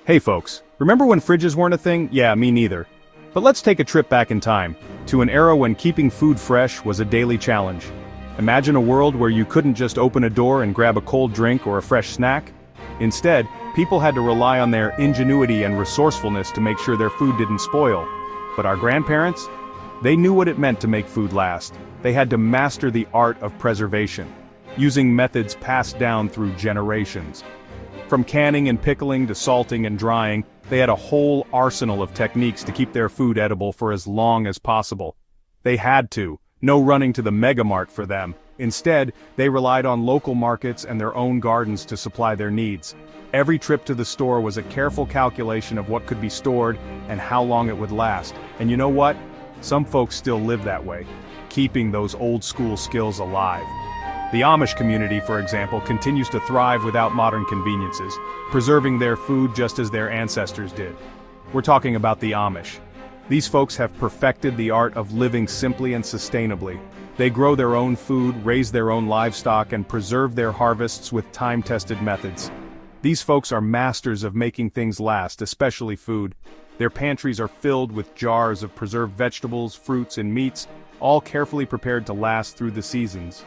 Hey folks, remember when fridges weren't a thing? Yeah, me neither. But let's take a trip back in time, to an era when keeping food fresh was a daily challenge. Imagine a world where you couldn't just open a door and grab a cold drink or a fresh snack. Instead, people had to rely on their ingenuity and resourcefulness to make sure their food didn't spoil. But our grandparents? They knew what it meant to make food last. They had to master the art of preservation, using methods passed down through generations. From canning and pickling to salting and drying, they had a whole arsenal of techniques to keep their food edible for as long as possible. They had to. No running to the mega-mart for them. Instead, they relied on local markets and their own gardens to supply their needs. Every trip to the store was a careful calculation of what could be stored and how long it would last. And you know what? Some folks still live that way, keeping those old-school skills alive. The Amish community, for example, continues to thrive without modern conveniences, preserving their food just as their ancestors did. We're talking about the Amish. These folks have perfected the art of living simply and sustainably. They grow their own food, raise their own livestock, and preserve their harvests with time-tested methods. These folks are masters of making things last, especially food. Their pantries are filled with jars of preserved vegetables, fruits, and meats, all carefully prepared to last through the seasons.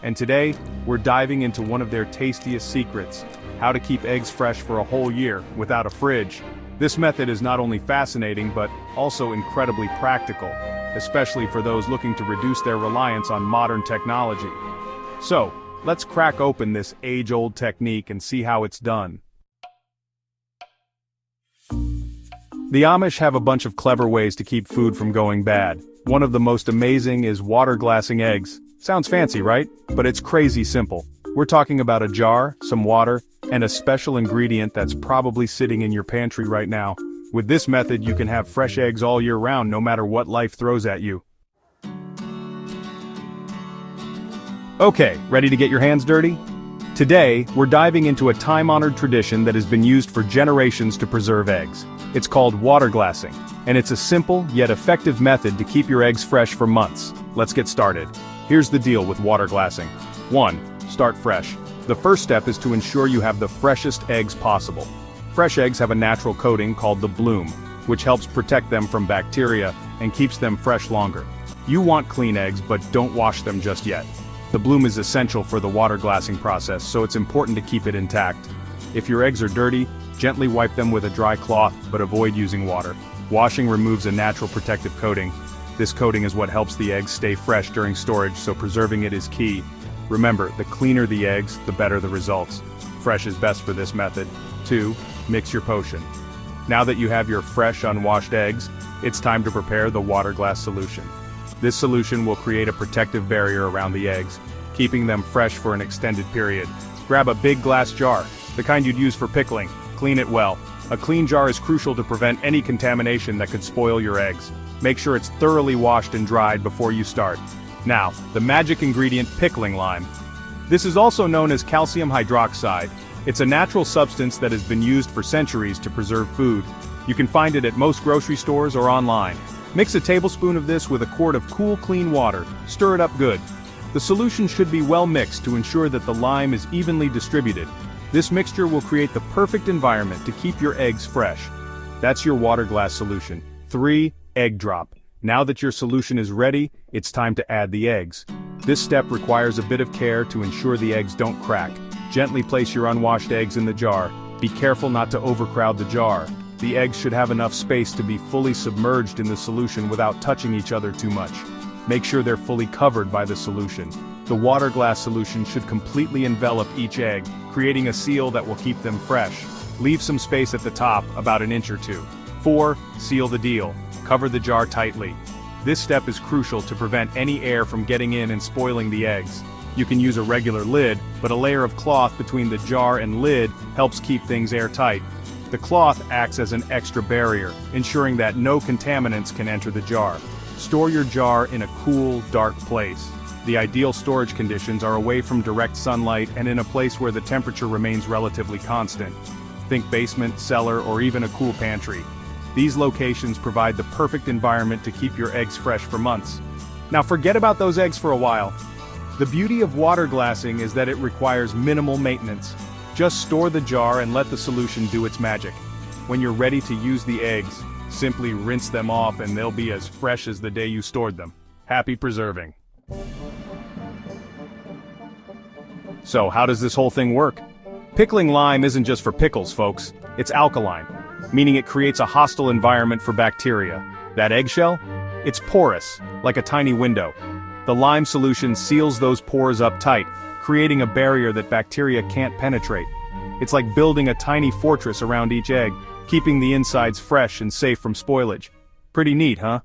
And today, we're diving into one of their tastiest secrets, how to keep eggs fresh for a whole year without a fridge. This method is not only fascinating but also incredibly practical, especially for those looking to reduce their reliance on modern technology. So, let's crack open this age-old technique and see how it's done. The Amish have a bunch of clever ways to keep food from going bad. One of the most amazing is water glassing eggs. Sounds fancy, right? But it's crazy simple. We're talking about a jar, some water, and a special ingredient that's probably sitting in your pantry right now. With this method, you can have fresh eggs all year round no matter what life throws at you. Okay, ready to get your hands dirty? Today, we're diving into a time-honored tradition that has been used for generations to preserve eggs. It's called water glassing, and it's a simple yet effective method to keep your eggs fresh for months. Let's get started. Here's the deal with water glassing. 1. Start fresh. The first step is to ensure you have the freshest eggs possible. Fresh eggs have a natural coating called the bloom, which helps protect them from bacteria and keeps them fresh longer. You want clean eggs, but don't wash them just yet. The bloom is essential for the water glassing process, so it's important to keep it intact. If your eggs are dirty, gently wipe them with a dry cloth, but avoid using water. Washing removes a natural protective coating. This coating is what helps the eggs stay fresh during storage, so preserving it is key. Remember, the cleaner the eggs, the better the results. Fresh is best for this method. 2. Mix your potion. Now that you have your fresh, unwashed eggs, it's time to prepare the water glass solution. This solution will create a protective barrier around the eggs, keeping them fresh for an extended period. Grab a big glass jar, the kind you'd use for pickling. Clean it well. A clean jar is crucial to prevent any contamination that could spoil your eggs. Make sure it's thoroughly washed and dried before you start. Now, the magic ingredient pickling lime. This is also known as calcium hydroxide. It's a natural substance that has been used for centuries to preserve food. You can find it at most grocery stores or online. Mix a tablespoon of this with a quart of cool, clean water. Stir it up good. The solution should be well mixed to ensure that the lime is evenly distributed. This mixture will create the perfect environment to keep your eggs fresh. That's your water glass solution. 3. Egg drop. Now that your solution is ready, it's time to add the eggs. This step requires a bit of care to ensure the eggs don't crack. Gently place your unwashed eggs in the jar. Be careful not to overcrowd the jar. The eggs should have enough space to be fully submerged in the solution without touching each other too much. Make sure they're fully covered by the solution. The water glass solution should completely envelop each egg, creating a seal that will keep them fresh. Leave some space at the top, about an inch or two. 4. Seal the deal. Cover the jar tightly. This step is crucial to prevent any air from getting in and spoiling the eggs. You can use a regular lid, but a layer of cloth between the jar and lid helps keep things airtight. The cloth acts as an extra barrier, ensuring that no contaminants can enter the jar. Store your jar in a cool, dark place. The ideal storage conditions are away from direct sunlight and in a place where the temperature remains relatively constant. Think basement, cellar, or even a cool pantry. These locations provide the perfect environment to keep your eggs fresh for months. Now forget about those eggs for a while. The beauty of water glassing is that it requires minimal maintenance. Just store the jar and let the solution do its magic. When you're ready to use the eggs, simply rinse them off and they'll be as fresh as the day you stored them. Happy preserving. So how does this whole thing work? Pickling lime isn't just for pickles, folks. It's alkaline, meaning it creates a hostile environment for bacteria. That eggshell? It's porous, like a tiny window. The lime solution seals those pores up tight, creating a barrier that bacteria can't penetrate. It's like building a tiny fortress around each egg, keeping the insides fresh and safe from spoilage. Pretty neat, huh?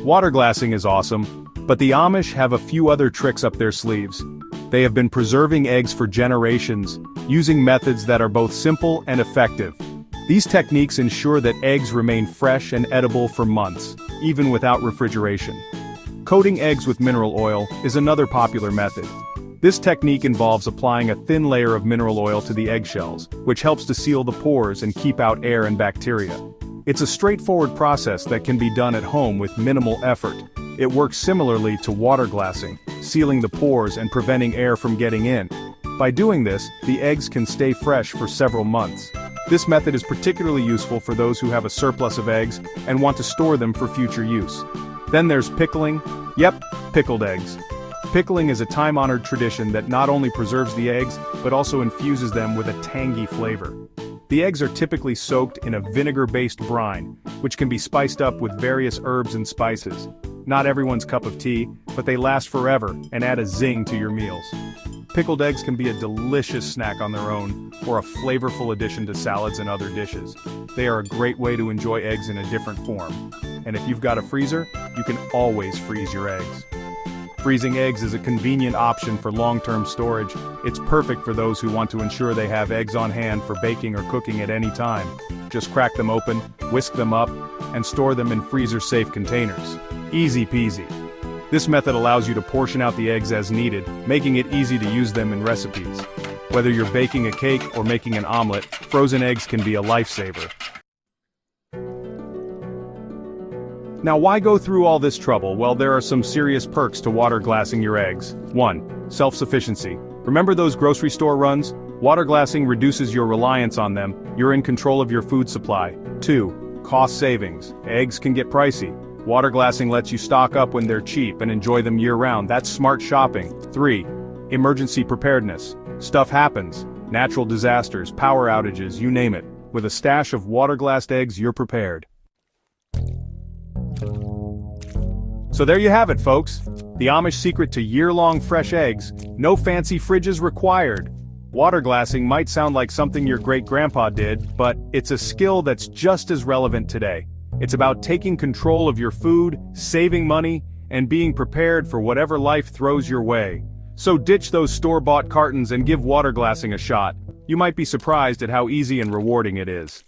Water glassing is awesome, but the Amish have a few other tricks up their sleeves. They have been preserving eggs for generations, using methods that are both simple and effective. These techniques ensure that eggs remain fresh and edible for months, even without refrigeration. Coating eggs with mineral oil is another popular method. This technique involves applying a thin layer of mineral oil to the eggshells, which helps to seal the pores and keep out air and bacteria. It's a straightforward process that can be done at home with minimal effort. It works similarly to water glassing, sealing the pores and preventing air from getting in. By doing this, the eggs can stay fresh for several months. This method is particularly useful for those who have a surplus of eggs and want to store them for future use. Then there's pickling. Yep, pickled eggs. Pickling is a time-honored tradition that not only preserves the eggs, but also infuses them with a tangy flavor. The eggs are typically soaked in a vinegar-based brine, which can be spiced up with various herbs and spices. Not everyone's cup of tea, but they last forever and add a zing to your meals. Pickled eggs can be a delicious snack on their own, or a flavorful addition to salads and other dishes. They are a great way to enjoy eggs in a different form. And if you've got a freezer, you can always freeze your eggs. Freezing eggs is a convenient option for long-term storage. It's perfect for those who want to ensure they have eggs on hand for baking or cooking at any time. Just crack them open, whisk them up, and store them in freezer-safe containers. Easy peasy. This method allows you to portion out the eggs as needed, making it easy to use them in recipes. Whether you're baking a cake or making an omelet, frozen eggs can be a lifesaver. Now why go through all this trouble? Well, there are some serious perks to water glassing your eggs. 1. Self-sufficiency. Remember those grocery store runs? Water glassing reduces your reliance on them. You're in control of your food supply. 2. Cost savings. Eggs can get pricey. Water glassing lets you stock up when they're cheap and enjoy them year-round. That's smart shopping. 3. Emergency preparedness. Stuff happens. Natural disasters, power outages, you name it. With a stash of water-glassed eggs, you're prepared. So there you have it, folks. The Amish secret to year-long fresh eggs. No fancy fridges required. Water glassing might sound like something your great-grandpa did, but it's a skill that's just as relevant today. It's about taking control of your food, saving money, and being prepared for whatever life throws your way. So ditch those store-bought cartons and give water glassing a shot. You might be surprised at how easy and rewarding it is.